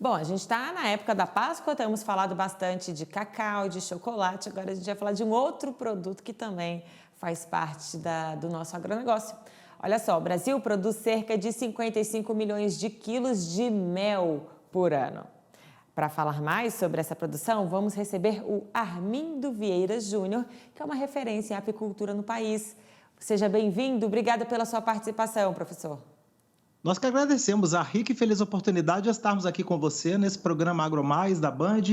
Bom, a gente está na época da Páscoa, temos falado bastante de cacau, de chocolate, agora a gente vai falar de um outro produto que também faz parte do nosso agronegócio. Olha só, o Brasil produz cerca de 55 milhões de quilos de mel por ano. Para falar mais sobre essa produção, vamos receber o Armindo Vieira Júnior, que é uma referência em apicultura no país. Seja bem-vindo, obrigada pela sua participação, professor. Nós que agradecemos a rica e feliz oportunidade de estarmos aqui com você nesse programa AgroMais da Band.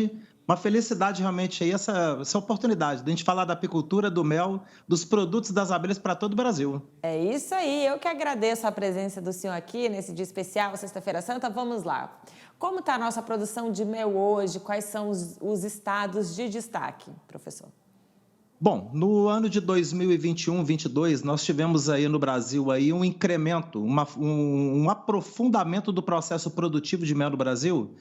Uma felicidade realmente aí essa oportunidade de a gente falar da apicultura, do mel, dos produtos das abelhas para todo o Brasil. É isso aí, eu que agradeço a presença do senhor aqui nesse dia especial, Sexta-feira Santa. Vamos lá. Como está a nossa produção de mel hoje? Quais são os estados de destaque, professor? Bom, no ano de 2021-22, nós tivemos aí no Brasil aí um incremento, um aprofundamento do processo produtivo de mel no Brasil,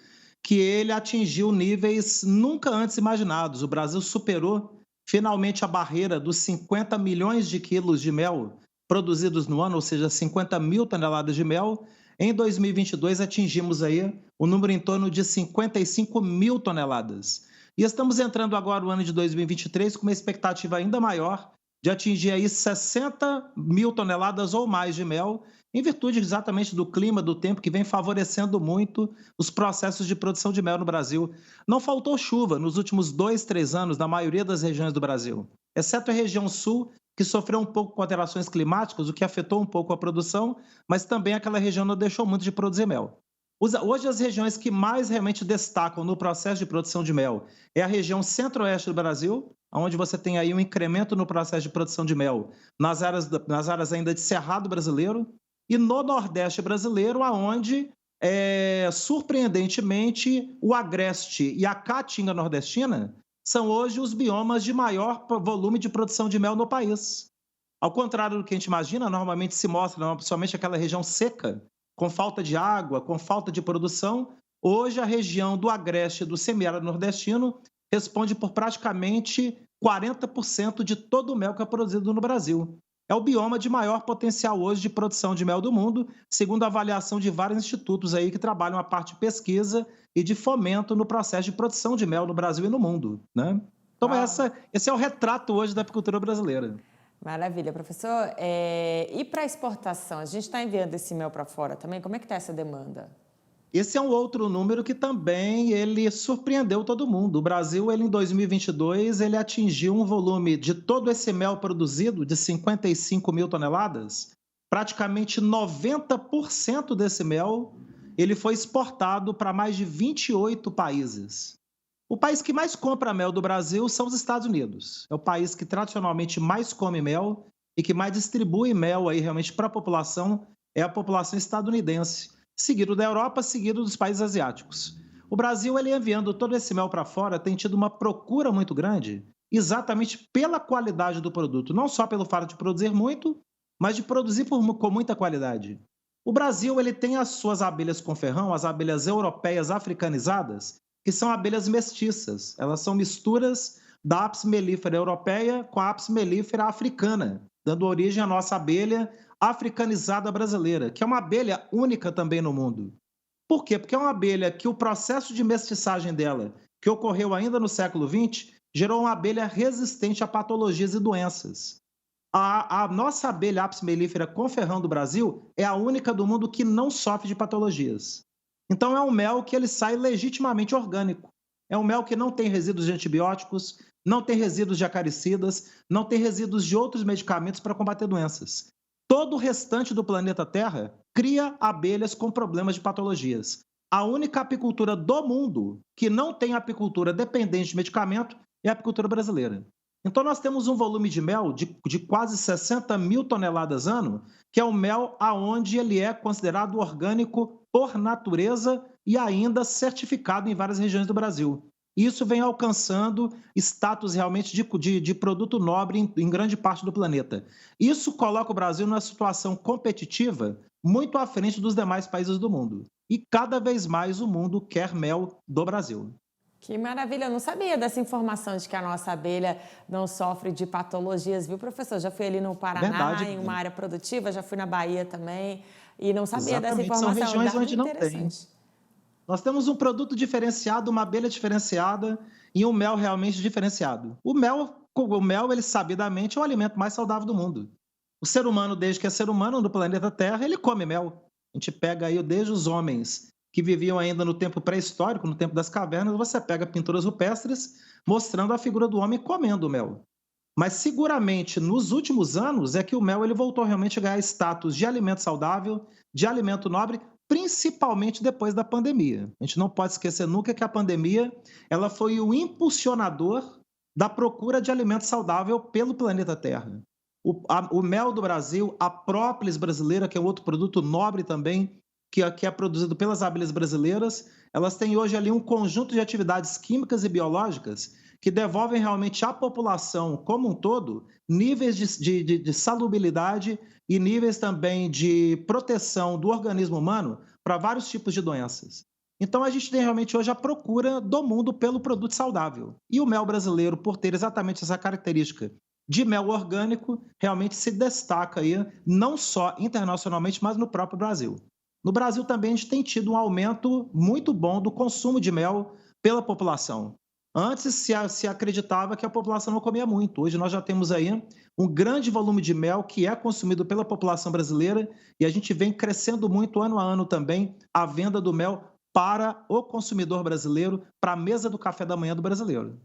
que ele atingiu níveis nunca antes imaginados. O Brasil superou finalmente a barreira dos 50 milhões de quilos de mel produzidos no ano, ou seja, 50 mil toneladas de mel. Em 2022, atingimos aí o número em torno de 55 mil toneladas. E estamos entrando agora no ano de 2023 com uma expectativa ainda maior de atingir aí 60 mil toneladas ou mais de mel, em virtude exatamente do clima, do tempo, que vem favorecendo muito os processos de produção de mel no Brasil. Não faltou chuva nos últimos 2, 3 anos na maioria das regiões do Brasil, exceto a região sul, que sofreu um pouco com alterações climáticas, o que afetou um pouco a produção, mas também aquela região não deixou muito de produzir mel. Hoje, as regiões que mais realmente destacam no processo de produção de mel é a região centro-oeste do Brasil, onde você tem aí um incremento no processo de produção de mel nas áreas ainda de Cerrado brasileiro, e no Nordeste brasileiro, aonde, surpreendentemente, o Agreste e a Caatinga nordestina são hoje os biomas de maior volume de produção de mel no país. Ao contrário do que a gente imagina, normalmente se mostra somente aquela região seca, com falta de água, com falta de produção. Hoje, a região do Agreste e do semiárido nordestino responde por praticamente 40% de todo o mel que é produzido no Brasil. É o bioma de maior potencial hoje de produção de mel do mundo, segundo a avaliação de vários institutos aí que trabalham a parte de pesquisa e de fomento no processo de produção de mel no Brasil e no mundo, né? Então, Uau, esse é o retrato hoje da apicultura brasileira. maravilha, professor. E para exportação, a gente está enviando esse mel para fora também? Como é que está essa demanda? Esse é um outro número que também ele surpreendeu todo mundo. O Brasil, ele em 2022, ele atingiu um volume de todo esse mel produzido de 55 mil toneladas, praticamente 90% desse mel ele foi exportado para mais de 28 países. O país que mais compra mel do Brasil são os Estados Unidos. É o país que tradicionalmente mais come mel e que mais distribui mel aí realmente para a população, é a população estadunidense, seguido da Europa, seguido dos países asiáticos. O Brasil, ele enviando todo esse mel para fora, tem tido uma procura muito grande, exatamente pela qualidade do produto, não só pelo fato de produzir muito, mas de produzir com muita qualidade. O Brasil, ele tem as suas abelhas com ferrão, as abelhas europeias africanizadas, que são abelhas mestiças. Elas são misturas da Apis mellifera europeia com a Apis mellifera africana, dando origem à nossa abelha africanizada brasileira, que é uma abelha única também no mundo. Por quê? Porque é uma abelha que o processo de mestiçagem dela, que ocorreu ainda no século XX, gerou uma abelha resistente a patologias e doenças. A nossa abelha Apis mellifera com ferrão do Brasil é a única do mundo que não sofre de patologias. Então, é um mel que ele sai legitimamente orgânico. É um mel que não tem resíduos de antibióticos, não tem resíduos de acaricidas, não tem resíduos de outros medicamentos para combater doenças. Todo o restante do planeta Terra cria abelhas com problemas de patologias. A única apicultura do mundo que não tem apicultura dependente de medicamento é a apicultura brasileira. Então, nós temos um volume de mel de quase 60 mil toneladas ano, que é o mel aonde ele é considerado orgânico por natureza e ainda certificado em várias regiões do Brasil. Isso vem alcançando status realmente de produto nobre em grande parte do planeta. Isso coloca o Brasil numa situação competitiva muito à frente dos demais países do mundo. E cada vez mais o mundo quer mel do Brasil. Que maravilha, eu não sabia dessa informação de que a nossa abelha não sofre de patologias, viu, professor? Já fui ali no Paraná, Verdade. em uma área produtiva, já fui na Bahia também, e não sabia dessa Exatamente. São informação, regiões dado onde não tem. interessante. Nós temos um produto diferenciado, uma abelha diferenciada e um mel realmente diferenciado. O mel, ele sabidamente é o alimento mais saudável do mundo. O ser humano, desde que é ser humano no planeta Terra, ele come mel. A gente pega aí desde os homens que viviam ainda no tempo pré-histórico, no tempo das cavernas, você pega pinturas rupestres mostrando a figura do homem comendo mel. Mas seguramente nos últimos anos é que o mel ele voltou realmente a ganhar status de alimento saudável, de alimento nobre, principalmente depois da pandemia. A gente não pode esquecer nunca que a pandemia ela foi o impulsionador da procura de alimento saudável pelo planeta Terra. O mel do Brasil, a própolis brasileira, que é outro produto nobre também, que é produzido pelas abelhas brasileiras, elas têm hoje ali um conjunto de atividades químicas e biológicas que devolvem realmente à população como um todo níveis de salubridade e níveis também de proteção do organismo humano para vários tipos de doenças. Então, a gente tem realmente hoje a procura do mundo pelo produto saudável. E o mel brasileiro, por ter exatamente essa característica de mel orgânico, realmente se destaca aí, não só internacionalmente, mas no próprio Brasil. No Brasil também a gente tem tido um aumento muito bom do consumo de mel pela população. Antes se acreditava que a população não comia muito. Hoje nós já temos aí um grande volume de mel que é consumido pela população brasileira e a gente vem crescendo muito ano a ano também a venda do mel para o consumidor brasileiro, para a mesa do café da manhã do brasileiro.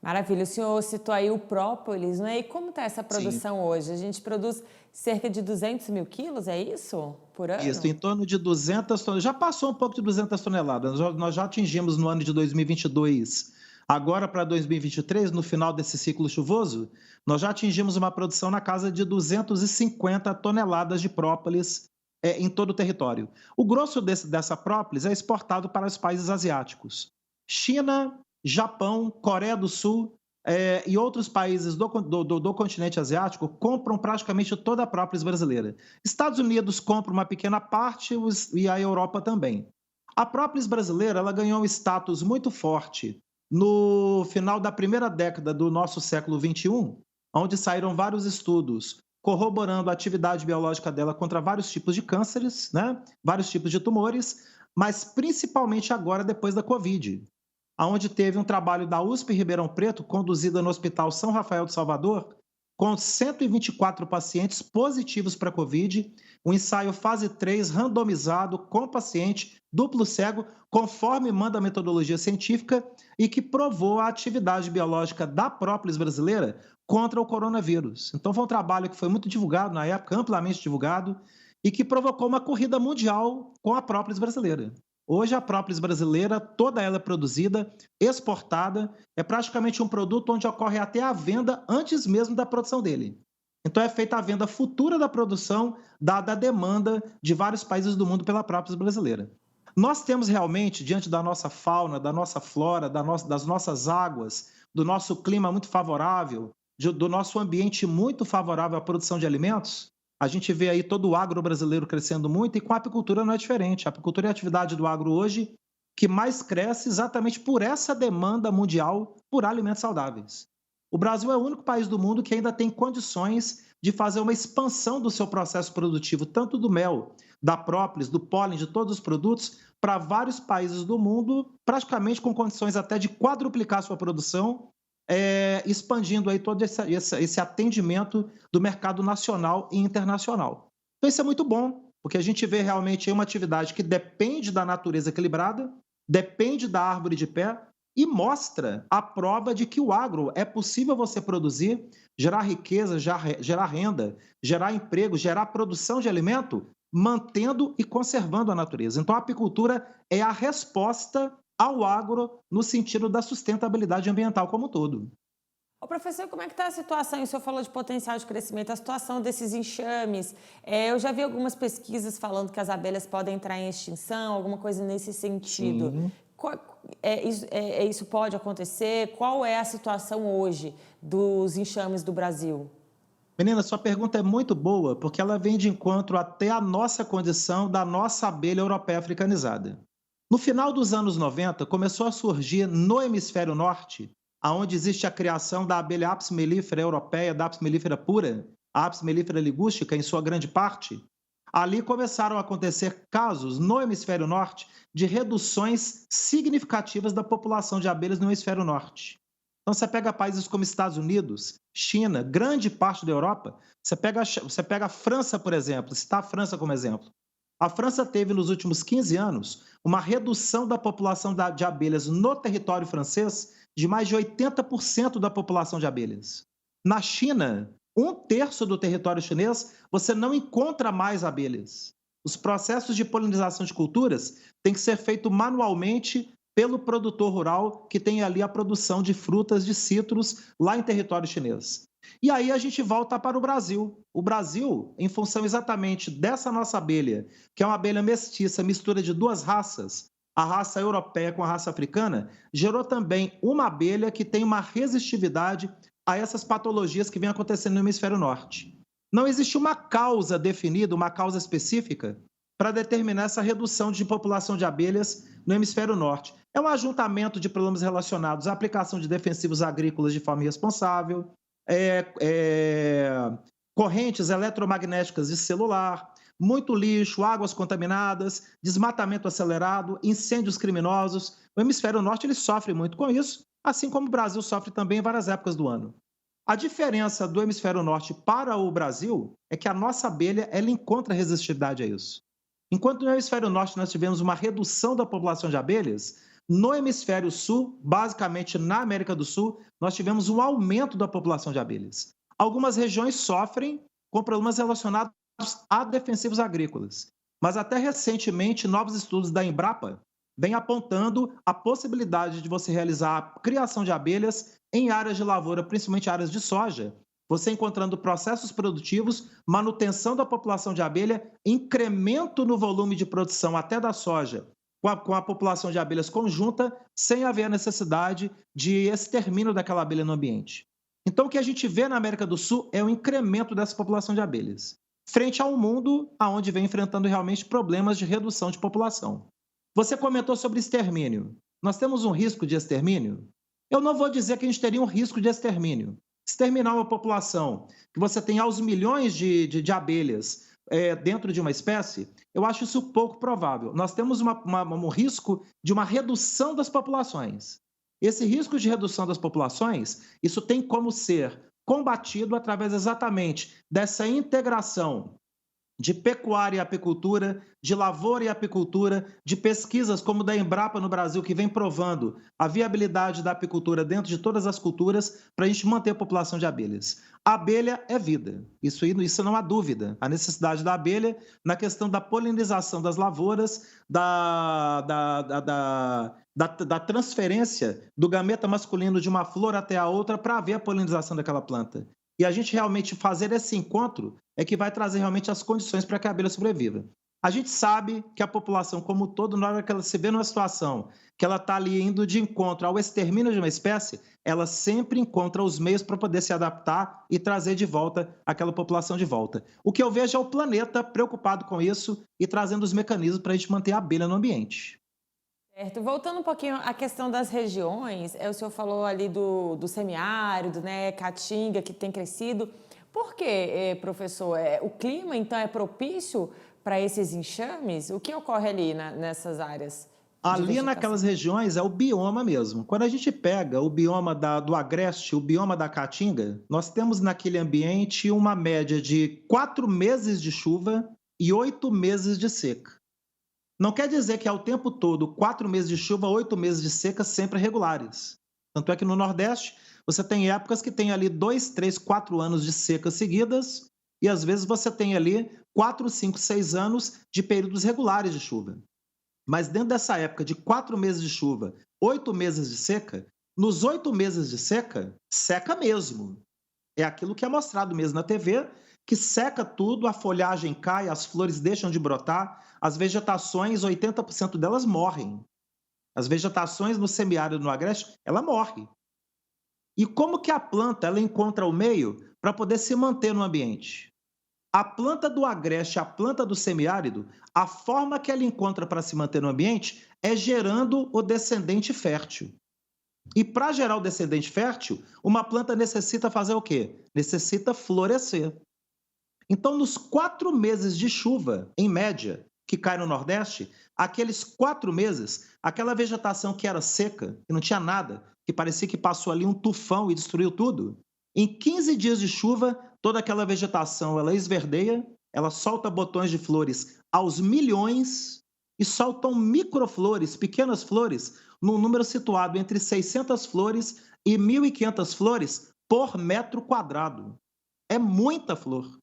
Maravilha. O senhor citou aí o própolis, não é? E como está essa Sim. produção hoje? A gente produz cerca de 200 mil quilos, é isso? Por Isso, em ano? torno de 200 toneladas, já passou um pouco de 200 toneladas, nós já atingimos no ano de 2022, agora para 2023, no final desse ciclo chuvoso, nós já atingimos uma produção na casa de 250 toneladas de própolis em todo o território. O grosso dessa própolis é exportado para os países asiáticos. China, Japão, Coreia do Sul e outros países do continente asiático compram praticamente toda a própolis brasileira. Estados Unidos compra uma pequena parte e a Europa também. A própolis brasileira ela ganhou um status muito forte no final da primeira década do nosso século XXI, onde saíram vários estudos corroborando a atividade biológica dela contra vários tipos de cânceres, né? Vários tipos de tumores, mas principalmente agora depois da Covid, onde teve um trabalho da USP Ribeirão Preto, conduzido no Hospital São Rafael de Salvador, com 124 pacientes positivos para a Covid, um ensaio fase 3 randomizado com paciente duplo cego, conforme manda a metodologia científica, e que provou a atividade biológica da própolis brasileira contra o coronavírus. Então foi um trabalho que foi muito divulgado na época, amplamente divulgado, e que provocou uma corrida mundial com a própolis brasileira. Hoje a própolis brasileira, toda ela é produzida, exportada, é praticamente um produto onde ocorre até a venda antes mesmo da produção dele. Então é feita a venda futura da produção, dada a demanda de vários países do mundo pela própolis brasileira. Nós temos realmente, diante da nossa fauna, da nossa flora, das nossas águas, do nosso clima muito favorável, do nosso ambiente muito favorável à produção de alimentos, a gente vê aí todo o agro brasileiro crescendo muito e com a apicultura não é diferente. A apicultura é a atividade do agro hoje que mais cresce exatamente por essa demanda mundial por alimentos saudáveis. O Brasil é o único país do mundo que ainda tem condições de fazer uma expansão do seu processo produtivo, tanto do mel, da própolis, do pólen, de todos os produtos, para vários países do mundo, praticamente com condições até de quadruplicar sua produção, expandindo aí todo esse atendimento do mercado nacional e internacional. Então isso é muito bom, porque a gente vê realmente uma atividade que depende da natureza equilibrada, depende da árvore de pé e mostra a prova de que o agro é possível você produzir, gerar riqueza, gerar renda, gerar emprego, gerar produção de alimento, mantendo e conservando a natureza. Então a apicultura é a resposta ao agro no sentido da sustentabilidade ambiental como um todo. Ô, professor, como é que está a situação? O senhor falou de potencial de crescimento, a situação desses enxames. Eu já vi algumas pesquisas falando que as abelhas podem entrar em extinção, alguma coisa nesse sentido. Sim. Isso pode acontecer? Qual é a situação hoje dos enxames do Brasil? Menina, sua pergunta é muito boa, porque ela vem de encontro até a nossa condição da nossa abelha europeia africanizada. No final dos anos 90, começou a surgir no hemisfério norte, aonde existe a criação da abelha Apis mellifera europeia, da Apis mellifera pura, a Apis mellifera ligústica em sua grande parte, Ali começaram a acontecer casos no hemisfério norte de reduções significativas da população de abelhas no hemisfério norte. Então, você pega países como Estados Unidos, China, grande parte da Europa, você pega a França, por exemplo, citar a França como exemplo. A França teve, nos últimos 15 anos, uma redução da população de abelhas no território francês de mais de 80% da população de abelhas. Na China, um terço do território chinês, você não encontra mais abelhas. Os processos de polinização de culturas têm que ser feito manualmente pelo produtor rural que tem ali a produção de frutas, de citros, lá em território chinês. E aí a gente volta para o Brasil. O Brasil, em função exatamente dessa nossa abelha, que é uma abelha mestiça, mistura de duas raças, a raça europeia com a raça africana, gerou também uma abelha que tem uma resistividade a essas patologias que vêm acontecendo no hemisfério norte. Não existe uma causa definida, uma causa específica, para determinar essa redução de população de abelhas no hemisfério norte. É um ajuntamento de problemas relacionados à aplicação de defensivos agrícolas de forma irresponsável, correntes eletromagnéticas de celular, muito lixo, águas contaminadas, desmatamento acelerado, incêndios criminosos. O hemisfério norte ele sofre muito com isso, assim como o Brasil sofre também em várias épocas do ano. A diferença do hemisfério norte para o Brasil é que a nossa abelha ela encontra resistividade a isso. Enquanto no hemisfério norte nós tivemos uma redução da população de abelhas, no hemisfério sul, basicamente na América do Sul, nós tivemos um aumento da população de abelhas. Algumas regiões sofrem com problemas relacionados a defensivos agrícolas, mas até recentemente novos estudos da Embrapa vêm apontando a possibilidade de você realizar a criação de abelhas em áreas de lavoura, principalmente áreas de soja, você encontrando processos produtivos, manutenção da população de abelha, incremento no volume de produção até da soja, com a população de abelhas conjunta, sem haver a necessidade de extermínio daquela abelha no ambiente. Então, o que a gente vê na América do Sul é o incremento dessa população de abelhas, frente a um mundo onde vem enfrentando realmente problemas de redução de população. Você comentou sobre extermínio. Nós temos um risco de extermínio? Eu não vou dizer que a gente teria um risco de extermínio. Exterminar uma população que você tem aos milhões de abelhas dentro de uma espécie, eu acho isso pouco provável. Nós temos um risco de uma redução das populações. Esse risco de redução das populações, isso tem como ser combatido através exatamente dessa integração de pecuária e apicultura, de lavoura e apicultura, de pesquisas como da Embrapa no Brasil, que vem provando a viabilidade da apicultura dentro de todas as culturas para a gente manter a população de abelhas. A abelha é vida, isso não há dúvida. A necessidade da abelha na questão da polinização das lavouras, da transferência do gameta masculino de uma flor até a outra para haver a polinização daquela planta. E a gente realmente fazer esse encontro é que vai trazer realmente as condições para que a abelha sobreviva. A gente sabe que a população como um todo, na hora que ela se vê numa situação que ela está ali indo de encontro ao extermínio de uma espécie, ela sempre encontra os meios para poder se adaptar e trazer de volta aquela população de volta. O que eu vejo é o planeta preocupado com isso e trazendo os mecanismos para a gente manter a abelha no ambiente. Certo. Voltando um pouquinho à questão das regiões, o senhor falou ali do semiárido, né, caatinga, que tem crescido. Por quê, professor? O clima, então, é propício para esses enxames? O que ocorre ali nessas áreas de Ali vegetação? naquelas regiões é o bioma mesmo. Quando a gente pega o bioma do agreste, o bioma da caatinga, nós temos naquele ambiente uma média de 4 meses de chuva e 8 meses de seca. Não quer dizer que ao tempo todo, 4 meses de chuva, 8 meses de seca, sempre regulares. Tanto é que no Nordeste, você tem épocas que tem ali 2, 3, 4 anos de secas seguidas, e às vezes você tem ali 4, 5, 6 anos de períodos regulares de chuva. Mas dentro dessa época de 4 meses de chuva, 8 meses de seca, nos 8 meses de seca, seca mesmo. É aquilo que é mostrado mesmo na TV, que seca tudo, a folhagem cai, as flores deixam de brotar, as vegetações, 80% delas morrem. As vegetações no semiárido, no agreste, ela morre. E como que a planta ela encontra o meio para poder se manter no ambiente? A planta do agreste, a planta do semiárido, a forma que ela encontra para se manter no ambiente é gerando o descendente fértil. E para gerar o descendente fértil, uma planta necessita fazer o quê? Necessita florescer. Então, nos 4 meses de chuva, em média, que cai no Nordeste, aqueles 4 meses, aquela vegetação que era seca, que não tinha nada, que parecia que passou ali um tufão e destruiu tudo, em 15 dias de chuva, toda aquela vegetação ela esverdeia, ela solta botões de flores aos milhões e soltam microflores, pequenas flores, num número situado entre 600 flores e 1.500 flores por metro quadrado. É muita flor.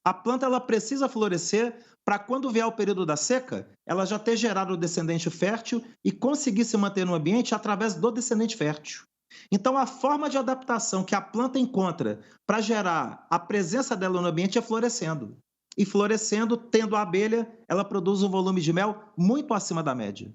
A planta ela precisa florescer para quando vier o período da seca, ela já ter gerado o descendente fértil e conseguir se manter no ambiente através do descendente fértil. Então, a forma de adaptação que a planta encontra para gerar a presença dela no ambiente é florescendo. E florescendo, tendo a abelha, ela produz um volume de mel muito acima da média.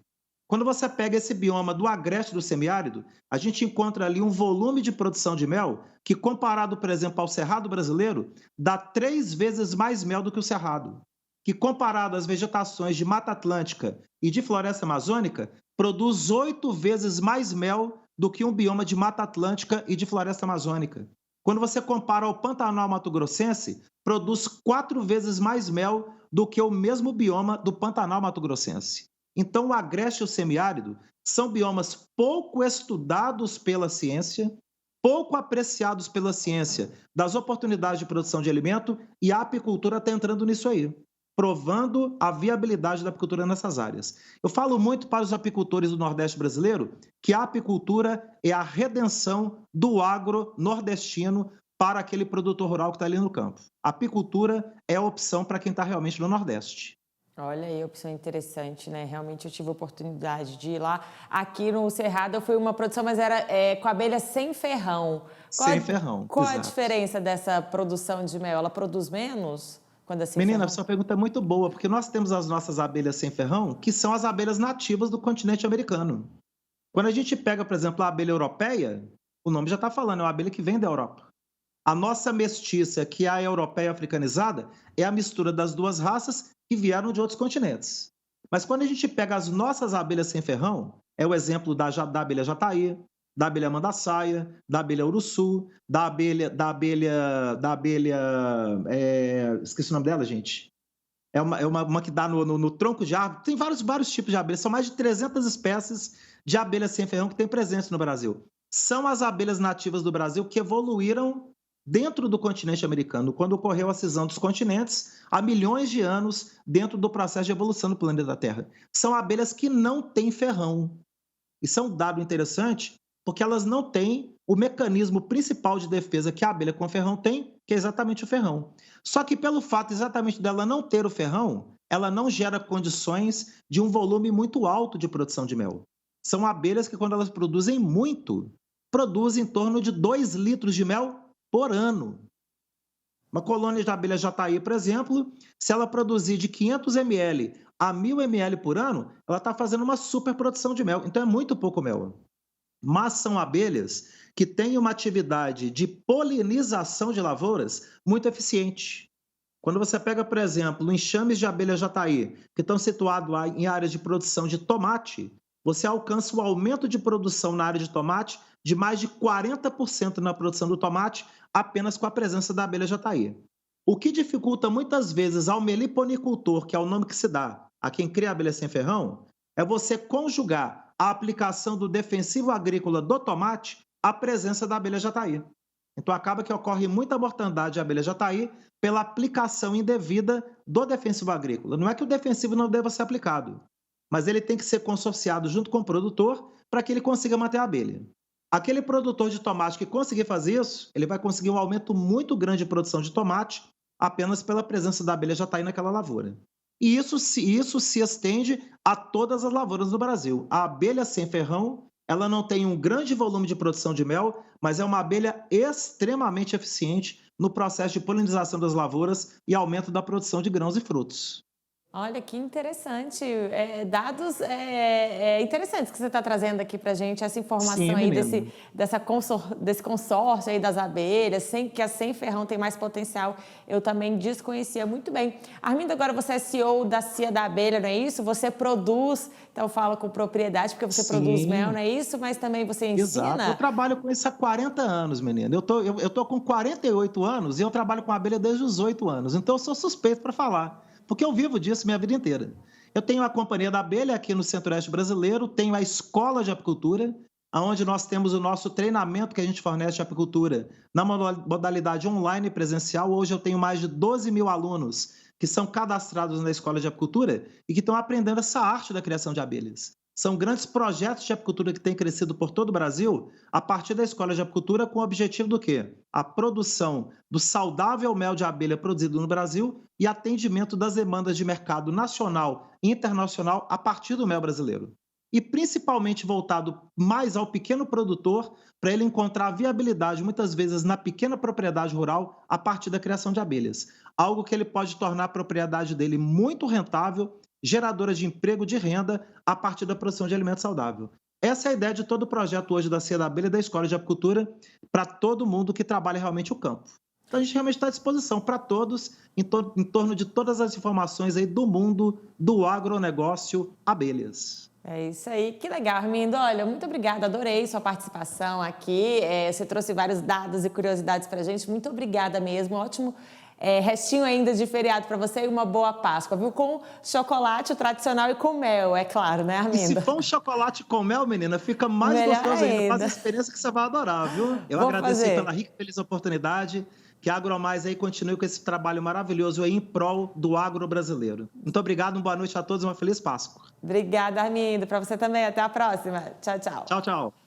Quando você pega esse bioma do agreste do semiárido, a gente encontra ali um volume de produção de mel que, comparado, por exemplo, ao cerrado brasileiro, dá 3 vezes mais mel do que o cerrado. Que, comparado às vegetações de Mata Atlântica e de Floresta Amazônica, produz 8 vezes mais mel do que um bioma de Mata Atlântica e de Floresta Amazônica. Quando você compara ao Pantanal Mato-Grossense, produz 4 vezes mais mel do que o mesmo bioma do Pantanal Mato-Grossense. Então, o agreste e o semiárido são biomas pouco estudados pela ciência, pouco apreciados pela ciência das oportunidades de produção de alimento, e a apicultura está entrando nisso aí, provando a viabilidade da apicultura nessas áreas. Eu falo muito para os apicultores do Nordeste brasileiro que a apicultura é a redenção do agro nordestino para aquele produtor rural que está ali no campo. A apicultura é a opção para quem está realmente no Nordeste. Olha aí, opção interessante, né? Realmente eu tive a oportunidade de ir lá. Aqui no Cerrado eu fui uma produção, mas era com abelha sem ferrão. Sem ferrão, qual a exato. diferença dessa produção de mel? Ela produz menos quando é sem Menina, ferrão? sua pergunta é muito boa, porque nós temos as nossas abelhas sem ferrão, que são as abelhas nativas do continente americano. Quando a gente pega, por exemplo, a abelha europeia, o nome já está falando, é uma abelha que vem da Europa. A nossa mestiça, que é a europeia africanizada, é a mistura das duas raças que vieram de outros continentes. Mas quando a gente pega as nossas abelhas sem ferrão, é o exemplo da abelha jataí, da abelha mandaçaia, da abelha uruçu, esqueci o nome dela, gente. É uma que dá no tronco de árvore. Tem vários tipos de abelhas, são mais de 300 espécies de abelhas sem ferrão que tem presença no Brasil. São as abelhas nativas do Brasil que evoluíram dentro do continente americano, quando ocorreu a cisão dos continentes, há milhões de anos, dentro do processo de evolução do planeta Terra. São abelhas que não têm ferrão. Isso é um dado interessante, porque elas não têm o mecanismo principal de defesa que a abelha com ferrão tem, que é exatamente o ferrão. Só que pelo fato exatamente dela não ter o ferrão, ela não gera condições de um volume muito alto de produção de mel. São abelhas que, quando elas produzem muito, produzem em torno de 2 litros de mel por ano. Uma colônia de abelha jataí, por exemplo, se ela produzir de 500 ml a 1.000 ml por ano, ela está fazendo uma superprodução de mel. Então, é muito pouco mel. Mas são abelhas que têm uma atividade de polinização de lavouras muito eficiente. Quando você pega, por exemplo, enxames de abelha jataí, que estão situados em áreas de produção de tomate, você alcança um aumento de produção na área de tomate de mais de 40% na produção do tomate, apenas com a presença da abelha jataí. O que dificulta muitas vezes ao meliponicultor, que é o nome que se dá a quem cria abelha sem ferrão, é você conjugar a aplicação do defensivo agrícola do tomate à presença da abelha jataí. Então, acaba que ocorre muita mortandade de abelha jataí pela aplicação indevida do defensivo agrícola. Não é que o defensivo não deva ser aplicado, mas ele tem que ser consorciado junto com o produtor para que ele consiga manter a abelha. Aquele produtor de tomate que conseguir fazer isso, ele vai conseguir um aumento muito grande de produção de tomate apenas pela presença da abelha jataí naquela lavoura. E isso se estende a todas as lavouras do Brasil. A abelha sem ferrão, ela não tem um grande volume de produção de mel, mas é uma abelha extremamente eficiente no processo de polinização das lavouras e aumento da produção de grãos e frutos. Olha que interessante, dados interessantes que você está trazendo aqui para gente, essa Sim, informação aí menino. desse consórcio aí das abelhas, que a Sem Ferrão tem mais potencial, eu também desconhecia muito bem. Armindo, agora você é CEO da Cia da Abelha, não é isso? Você produz, então fala com propriedade, porque você produz mel, não Sim. é isso? Mas também você Exato. Eu ensina? trabalho com isso há 40 anos, menina. Eu tô com 48 anos e eu trabalho com abelha desde os 8 anos. Então eu sou suspeito para falar, porque eu vivo disso minha vida inteira. Eu tenho a Companhia da Abelha aqui no Centro-Oeste brasileiro, tenho a Escola de Apicultura, onde nós temos o nosso treinamento que a gente fornece de apicultura na modalidade online e presencial. Hoje eu tenho mais de 12 mil alunos que são cadastrados na Escola de Apicultura e que estão aprendendo essa arte da criação de abelhas. São grandes projetos de apicultura que têm crescido por todo o Brasil a partir da Escola de Apicultura com o objetivo do quê? A produção do saudável mel de abelha produzido no Brasil e atendimento das demandas de mercado nacional e internacional a partir do mel brasileiro. E principalmente voltado mais ao pequeno produtor, para ele encontrar viabilidade, muitas vezes, na pequena propriedade rural, a partir da criação de abelhas. Algo que ele pode tornar a propriedade dele muito rentável, geradora de emprego, de renda, a partir da produção de alimento saudável. Essa é a ideia de todo o projeto hoje da Cia da Abelha e da Escola de Apicultura, para todo mundo que trabalha realmente o campo. Então, a gente realmente está à disposição para todos, em torno de todas as informações aí do mundo do agronegócio abelhas. É isso aí, que legal, Armindo. Olha, muito obrigada, adorei sua participação aqui. Você trouxe vários dados e curiosidades para a gente. Muito obrigada mesmo. Ótimo restinho ainda de feriado para você e uma boa Páscoa, viu? Com chocolate tradicional e com mel, é claro, né, E se Armindo? for um chocolate com mel, menina, fica mais Melhor gostoso ainda. Faz a ainda. experiência que você vai adorar, viu? Eu Vou agradeço aí pela fazer. rica e feliz oportunidade. Que a AgroMais aí continue com esse trabalho maravilhoso aí em prol do agro brasileiro. Muito obrigado, uma boa noite a todos e uma feliz Páscoa. Obrigada, Armindo. Para você também. Até a próxima. Tchau, tchau. Tchau, tchau.